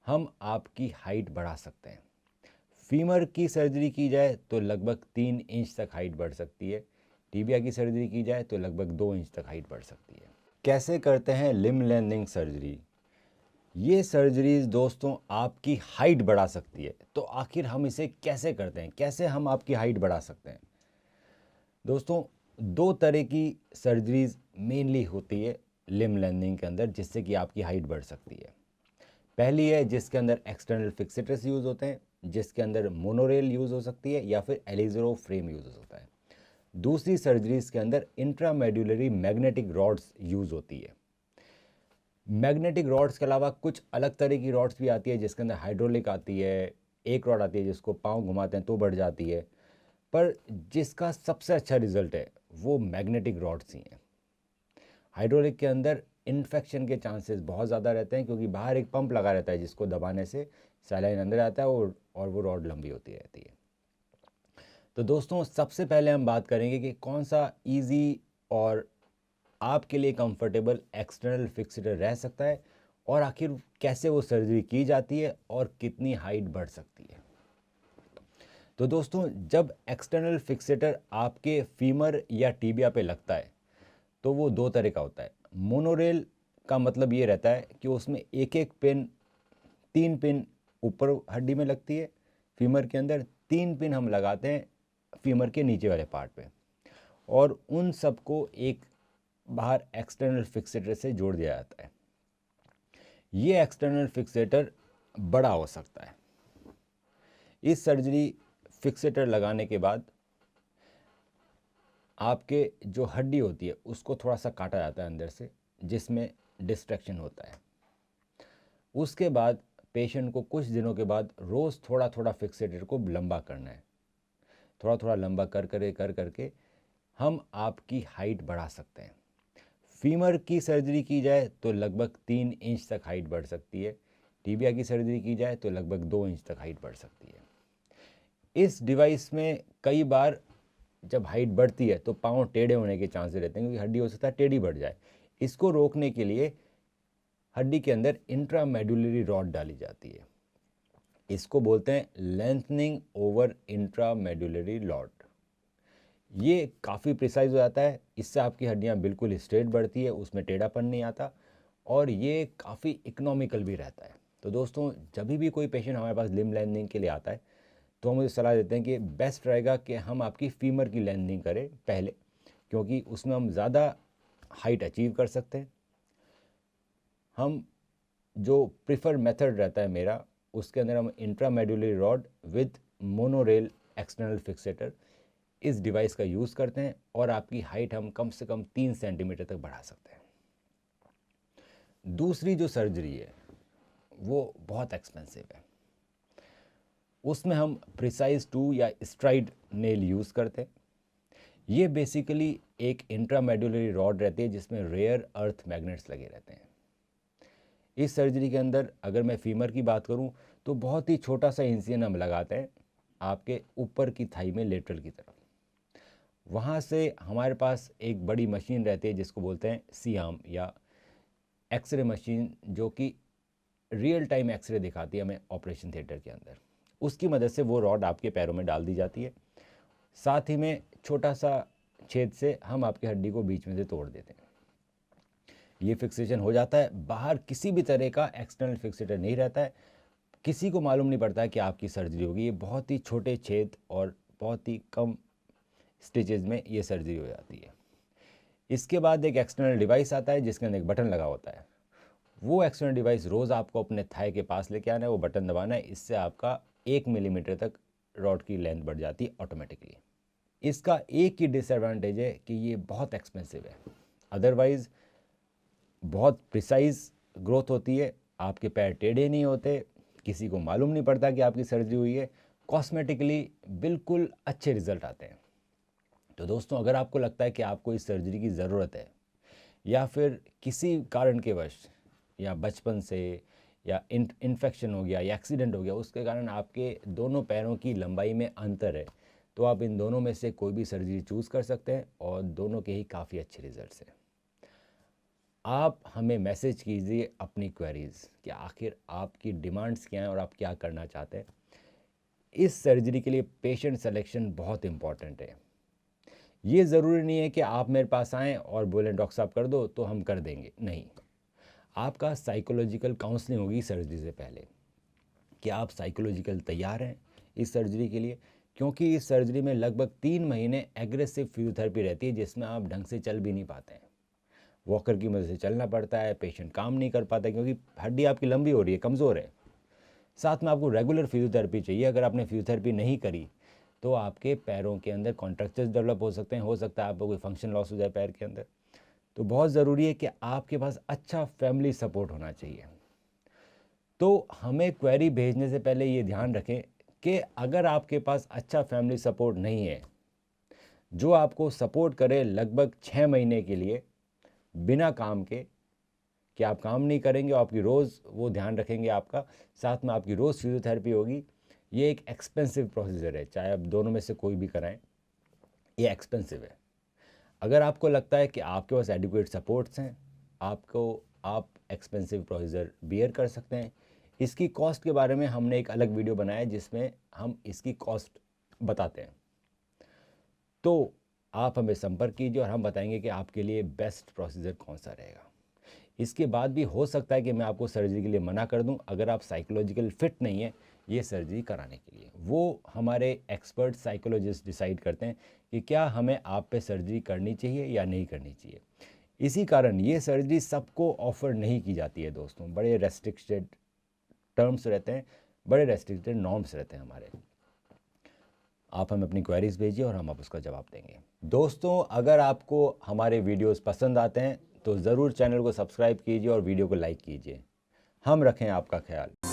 हम आपकी हाइट बढ़ा सकते हैं। फीमर की सर्जरी की जाए तो लगभग 3 इंच तक हाइट बढ़ सकती है। टीबिया की सर्जरी की जाए तो लगभग 2 इंच तक हाइट बढ़ सकती है। कैसे करते हैं लिम्ब लेंथनिंग सर्जरी? ये सर्जरीज दोस्तों आपकी हाइट बढ़ा सकती है। तो आखिर हम इसे कैसे करते हैं, कैसे हम आपकी हाइट बढ़ा सकते हैं? दोस्तों, दो तरह की सर्जरीज मेनली होती है लिम्ब लेंथनिंग के अंदर जिससे कि आपकी हाइट बढ़ सकती है। पहली है जिसके अंदर एक्सटर्नल फिक्सेटर्स यूज़ होते हैं, जिसके अंदर मोनोरेल यूज़ हो सकती है या फिर एलिजरो फ्रेम यूज़ होता है। दूसरी सर्जरीज के अंदर इंट्रामेड्युलरी मैग्नेटिक रॉड्स यूज़ होती है। मैग्नेटिक रॉड्स के अलावा कुछ अलग तरह की रॉड्स भी आती है जिसके अंदर हाइड्रोलिक आती है, एक रॉड आती है जिसको पाँव घुमाते हैं तो बढ़ जाती है, पर जिसका सबसे अच्छा रिजल्ट है वो मैग्नेटिक रॉड्स ही हैं। हाइड्रोलिक के अंदर इन्फेक्शन के चांसेस बहुत ज़्यादा रहते हैं क्योंकि बाहर एक पंप लगा रहता है जिसको दबाने से सलाइन अंदर आता है और वो रॉड लंबी होती रहती है। तो दोस्तों, सबसे पहले हम बात करेंगे कि कौन सा इजी और आपके लिए कंफर्टेबल एक्सटर्नल फिक्सेटर रह सकता है और आखिर कैसे वो सर्जरी की जाती है और कितनी हाइट बढ़ सकती है। तो दोस्तों, जब एक्सटर्नल फिक्सेटर आपके फीमर या टीबिया पे लगता है तो वो दो तरह का होता है। मोनोरेल का मतलब ये रहता है कि उसमें एक एक पिन, 3 पिन ऊपर हड्डी में लगती है फीमर के अंदर, 3 पिन हम लगाते हैं फीमर के नीचे वाले पार्ट पे और उन सबको एक बाहर एक्सटर्नल फिक्सेटर से जोड़ दिया जाता है। ये एक्सटर्नल फिक्सेटर बड़ा हो सकता है। इस सर्जरी फिक्सेटर लगाने के बाद आपके जो हड्डी होती है उसको थोड़ा सा काटा जाता है अंदर से, जिसमें डिस्ट्रैक्शन होता है। उसके बाद पेशेंट को कुछ दिनों के बाद रोज़ थोड़ा थोड़ा फिक्सेटर को लंबा करना है। थोड़ा थोड़ा लंबा कर करके हम आपकी हाइट बढ़ा सकते हैं। फीमर की सर्जरी की जाए तो लगभग 3 इंच तक हाइट बढ़ सकती है। टीबिया की सर्जरी की जाए तो लगभग 2 इंच तक हाइट बढ़ सकती है। इस डिवाइस में कई बार जब हाइट बढ़ती है तो पाँव टेढ़े होने के चांसेस रहते हैं क्योंकि हड्डी हो सकता है टेढ़ी बढ़ जाए। इसको रोकने के लिए हड्डी के अंदर इंट्रामेडुलरी रॉड डाली जाती है। इसको बोलते हैं लेंथनिंग ओवर इंट्रामेडुलरी रॉड। ये काफ़ी प्रिसाइज हो जाता है, इससे आपकी हड्डियाँ बिल्कुल स्ट्रेट बढ़ती है, उसमें टेढ़ापन नहीं आता और ये काफ़ी इकोनॉमिकल भी रहता है। तो दोस्तों, जब भी कोई पेशेंट हमारे पास लिम्ब लेंथनिंग के लिए आता है तो हम मुझे सलाह देते हैं कि बेस्ट रहेगा कि हम आपकी फीमर की लेंथनिंग करें पहले, क्योंकि उसमें हम ज़्यादा हाइट अचीव कर सकते हैं। हम जो प्रिफर मेथड रहता है मेरा, उसके अंदर हम intramedullary rod with monorail external fixator इस डिवाइस का यूज़ करते हैं और आपकी हाइट हम कम से कम 3 सेंटीमीटर तक बढ़ा सकते हैं। दूसरी जो सर्जरी है वो बहुत एक्सपेंसिव है। उसमें हम प्रिसाइज 2 या स्ट्राइड नेल यूज़ करते हैं। ये बेसिकली एक इंट्रामेडुलरी रॉड रहती है जिसमें रेयर अर्थ मैग्नेट्स लगे रहते हैं। इस सर्जरी के अंदर अगर मैं फीमर की बात करूं तो बहुत ही छोटा सा इंसिजन हम लगाते हैं आपके ऊपर की थाई में लेटरल की तरफ। वहाँ से हमारे पास एक बड़ी मशीन रहती है जिसको बोलते हैं सीआम या एक्सरे मशीन, जो कि रियल टाइम एक्सरे दिखाती है हमें ऑपरेशन थिएटर के अंदर। उसकी मदद से वो रॉड आपके पैरों में डाल दी जाती है। साथ ही में छोटा सा छेद से हम आपकी हड्डी को बीच में से तोड़ देते हैं। ये फिक्सेशन हो जाता है, बाहर किसी भी तरह का एक्सटर्नल फिक्सेटर नहीं रहता है, किसी को मालूम नहीं पड़ता है कि आपकी सर्जरी होगी। ये बहुत ही छोटे छेद और बहुत ही कम स्टिचेज में ये सर्जरी हो जाती है। इसके बाद एक एक्सटर्नल डिवाइस आता है जिसके अंदर एक बटन लगा होता है। वो एक्सटर्नल डिवाइस रोज़ आपको अपने थाई के पास लेके आना है, वो बटन दबाना है, इससे आपका 1 मिलीमीटर तक रॉड की लेंथ बढ़ जाती है ऑटोमेटिकली। इसका एक ही डिसएडवांटेज है कि ये बहुत एक्सपेंसिव है, अदरवाइज़ बहुत प्रिसाइज ग्रोथ होती है, आपके पैर टेढ़े नहीं होते, किसी को मालूम नहीं पड़ता कि आपकी सर्जरी हुई है, कॉस्मेटिकली बिल्कुल अच्छे रिजल्ट आते हैं। तो दोस्तों, अगर आपको लगता है कि आपको इस सर्जरी की ज़रूरत है या फिर किसी कारण के वश या बचपन से या इन्फेक्शन हो गया या एक्सीडेंट हो गया उसके कारण आपके दोनों पैरों की लंबाई में अंतर है, तो आप इन दोनों में से कोई भी सर्जरी चूज़ कर सकते हैं और दोनों के ही काफ़ी अच्छे रिजल्ट्स हैं। आप हमें मैसेज कीजिए अपनी क्वेरीज़ कि आखिर आपकी डिमांड्स क्या हैं और आप क्या करना चाहते हैं। इस सर्जरी के लिए पेशेंट सिलेक्शन बहुत इम्पॉर्टेंट है। ये ज़रूरी नहीं है कि आप मेरे पास आएँ और बोलें डॉक्टर साहब कर दो तो हम कर देंगे, नहीं। आपका साइकोलॉजिकल काउंसलिंग होगी सर्जरी से पहले कि आप साइकोलॉजिकल तैयार हैं इस सर्जरी के लिए, क्योंकि इस सर्जरी में लगभग 3 महीने एग्रेसिव फिजियोथेरेपी रहती है जिसमें आप ढंग से चल भी नहीं पाते हैं। वॉकर की मदद से चलना पड़ता है, पेशेंट काम नहीं कर पाता क्योंकि हड्डी आपकी लंबी हो रही है, कमज़ोर है। साथ में आपको रेगुलर फिजियोथेरेपी चाहिए। अगर आपने फिजियोथेरेपी नहीं करी तो आपके पैरों के अंदर कॉन्ट्रैक्चर्स डेवलप हो सकते हैं, हो सकता है आपको कोई फंक्शन लॉस हो जाए पैर के अंदर। तो बहुत ज़रूरी है कि आपके पास अच्छा फैमिली सपोर्ट होना चाहिए। तो हमें क्वेरी भेजने से पहले ये ध्यान रखें कि अगर आपके पास अच्छा फैमिली सपोर्ट नहीं है जो आपको सपोर्ट करे लगभग 6 महीने के लिए बिना काम के, कि आप काम नहीं करेंगे और आपकी रोज़ वो ध्यान रखेंगे आपका, साथ में आपकी रोज़ फिजियोथेरेपी होगी। ये एक एक्सपेंसिव प्रोसीजर है, चाहे आप दोनों में से कोई भी कराएं, ये एक्सपेंसिव है। अगर आपको लगता है कि आपके पास एडिक्वेट सपोर्ट्स हैं, आप एक्सपेंसिव प्रोसीजर बियर कर सकते हैं। इसकी कॉस्ट के बारे में हमने एक अलग वीडियो बनाया है जिसमें हम इसकी कॉस्ट बताते हैं। तो आप हमें संपर्क कीजिए और हम बताएंगे कि आपके लिए बेस्ट प्रोसीजर कौन सा रहेगा। इसके बाद भी हो सकता है कि मैं आपको सर्जरी के लिए मना कर दूं अगर आप साइकोलॉजिकल फिट नहीं है ये सर्जरी कराने के लिए। वो हमारे एक्सपर्ट साइकोलॉजिस्ट डिसाइड करते हैं कि क्या हमें आप पे सर्जरी करनी चाहिए या नहीं करनी चाहिए। इसी कारण ये सर्जरी सबको ऑफर नहीं की जाती है दोस्तों। बड़े रेस्ट्रिक्टेड टर्म्स रहते हैं, बड़े रेस्ट्रिक्टेड नॉर्म्स रहते हैं हमारे। आप हमें अपनी क्वेरीज भेजिए और हम आप उसका जवाब देंगे। दोस्तों, अगर आपको हमारे वीडियोस पसंद आते हैं तो ज़रूर चैनल को सब्सक्राइब कीजिए और वीडियो को लाइक कीजिए। हम रखें आपका ख्याल।